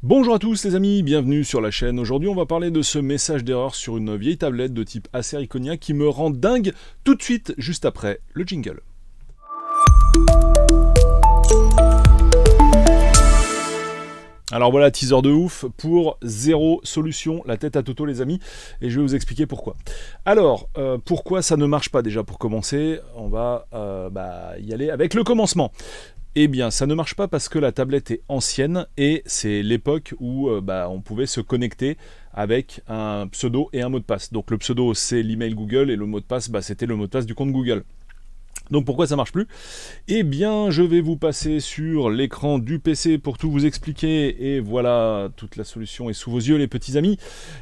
Bonjour à tous les amis, bienvenue sur la chaîne. Aujourd'hui on va parler de ce message d'erreur sur une vieille tablette de type Acer Iconia qui me rend dingue tout de suite, juste après le jingle. Alors voilà, teaser de ouf pour zéro solution, la tête à Toto les amis, et je vais vous expliquer pourquoi. Alors, pourquoi ça ne marche pas déjà pour commencer? On va y aller avec le commencement. Eh bien, ça ne marche pas parce que la tablette est ancienne et c'est l'époque où on pouvait se connecter avec un pseudo et un mot de passe. Donc le pseudo c'est l'email Google et le mot de passe c'était le mot de passe du compte Google. Donc pourquoi ça marche plus? Eh bien, je vais vous passer sur l'écran du PC pour tout vous expliquer. Et voilà, toute la solution est sous vos yeux les petits amis.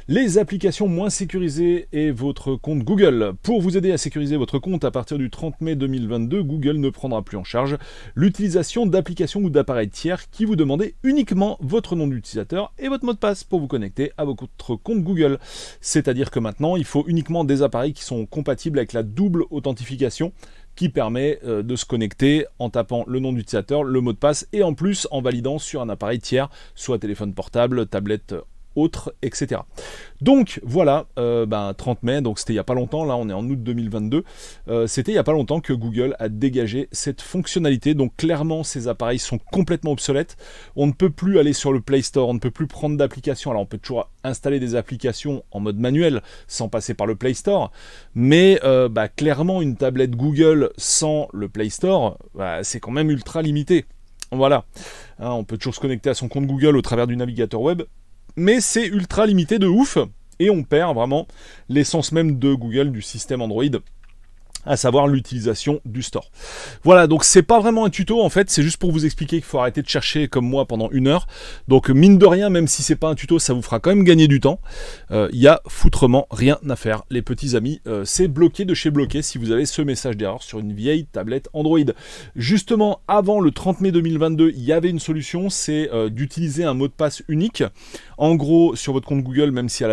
Les applications moins sécurisées et votre compte Google. Pour vous aider à sécuriser votre compte, à partir du 30 mai 2022, Google ne prendra plus en charge l'utilisation d'applications ou d'appareils tiers qui vous demandaient uniquement votre nom d'utilisateur et votre mot de passe pour vous connecter à votre compte Google. C'est-à-dire que maintenant, il faut uniquement des appareils qui sont compatibles avec la double authentification qui permet de se connecter en tapant le nom d'utilisateur, le mot de passe et en plus en validant sur un appareil tiers, soit téléphone portable, tablette autre, etc. Donc voilà, 30 mai, donc c'était il n'y a pas longtemps, là on est en août 2022, c'était il n'y a pas longtemps que Google a dégagé cette fonctionnalité, donc clairement ces appareils sont complètement obsolètes, on ne peut plus aller sur le Play Store, on ne peut plus prendre d'applications, alors on peut toujours installer des applications en mode manuel sans passer par le Play Store, mais clairement une tablette Google sans le Play Store, c'est quand même ultra limité. Voilà, on peut toujours se connecter à son compte Google au travers du navigateur web, mais c'est ultra limité de ouf, et on perd vraiment l'essence même de Google, du système Android, à savoir l'utilisation du store. Voilà, donc c'est pas vraiment un tuto en fait, c'est juste pour vous expliquer qu'il faut arrêter de chercher comme moi pendant 1 heure. Donc mine de rien, même si c'est pas un tuto, ça vous fera quand même gagner du temps. Il y a foutrement rien à faire, les petits amis. C'est bloqué de chez bloqué si vous avez ce message d'erreur sur une vieille tablette Android. Justement, avant le 30 mai 2022, il y avait une solution, c'est d'utiliser un mot de passe unique. En gros, sur votre compte Google, même si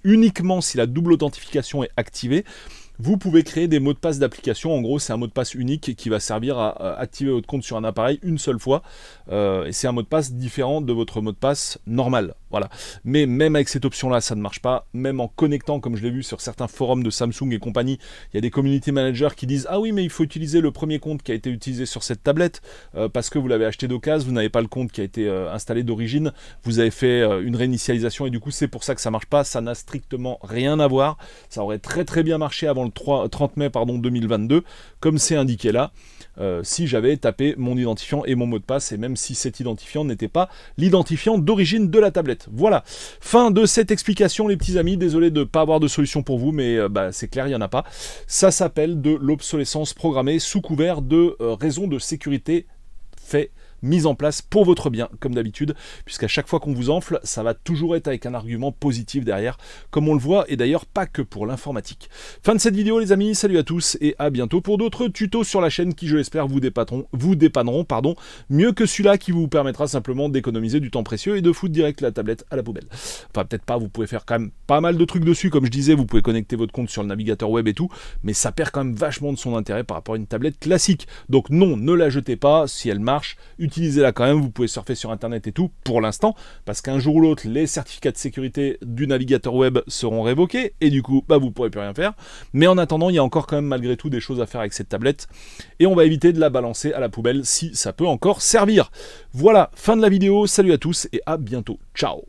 uniquement si la double authentification est activée, vous pouvez créer des mots de passe d'application. En gros, c'est un mot de passe unique qui va servir à activer votre compte sur un appareil une seule fois. Et c'est un mot de passe différent de votre mot de passe normal. Voilà. Mais même avec cette option-là, ça ne marche pas. Même en connectant, comme je l'ai vu sur certains forums de Samsung et compagnie, il y a des community managers qui disent « Ah oui, mais il faut utiliser le premier compte qui a été utilisé sur cette tablette parce que vous l'avez acheté d'occasion, vous n'avez pas le compte qui a été installé d'origine, vous avez fait une réinitialisation et du coup, c'est pour ça que ça ne marche pas. Ça n'a strictement rien à voir. Ça aurait très très bien marché avant le 30 mai 2022, comme c'est indiqué là, si j'avais tapé mon identifiant et mon mot de passe, et même si cet identifiant n'était pas l'identifiant d'origine de la tablette. Voilà, fin de cette explication les petits amis, désolé de ne pas avoir de solution pour vous, mais c'est clair, il n'y en a pas. Ça s'appelle de l'obsolescence programmée sous couvert de raisons de sécurité mise en place pour votre bien, comme d'habitude, puisqu'à chaque fois qu'on vous enfle, ça va toujours être avec un argument positif derrière, comme on le voit, et d'ailleurs pas que pour l'informatique. Fin de cette vidéo les amis, salut à tous, et à bientôt pour d'autres tutos sur la chaîne qui, je l'espère, vous dépanneront, mieux que celui-là qui vous permettra simplement d'économiser du temps précieux et de foutre direct la tablette à la poubelle. Enfin, peut-être pas, vous pouvez faire quand même pas mal de trucs dessus, comme je disais, vous pouvez connecter votre compte sur le navigateur web et tout, mais ça perd quand même vachement de son intérêt par rapport à une tablette classique. Donc non, ne la jetez pas, si elle marche, utilisez-la quand même, vous pouvez surfer sur internet et tout pour l'instant, parce qu'un jour ou l'autre les certificats de sécurité du navigateur web seront révoqués et du coup vous pourrez plus rien faire, mais en attendant il y a encore quand même malgré tout des choses à faire avec cette tablette et on va éviter de la balancer à la poubelle si ça peut encore servir. Voilà, fin de la vidéo, salut à tous et à bientôt, ciao.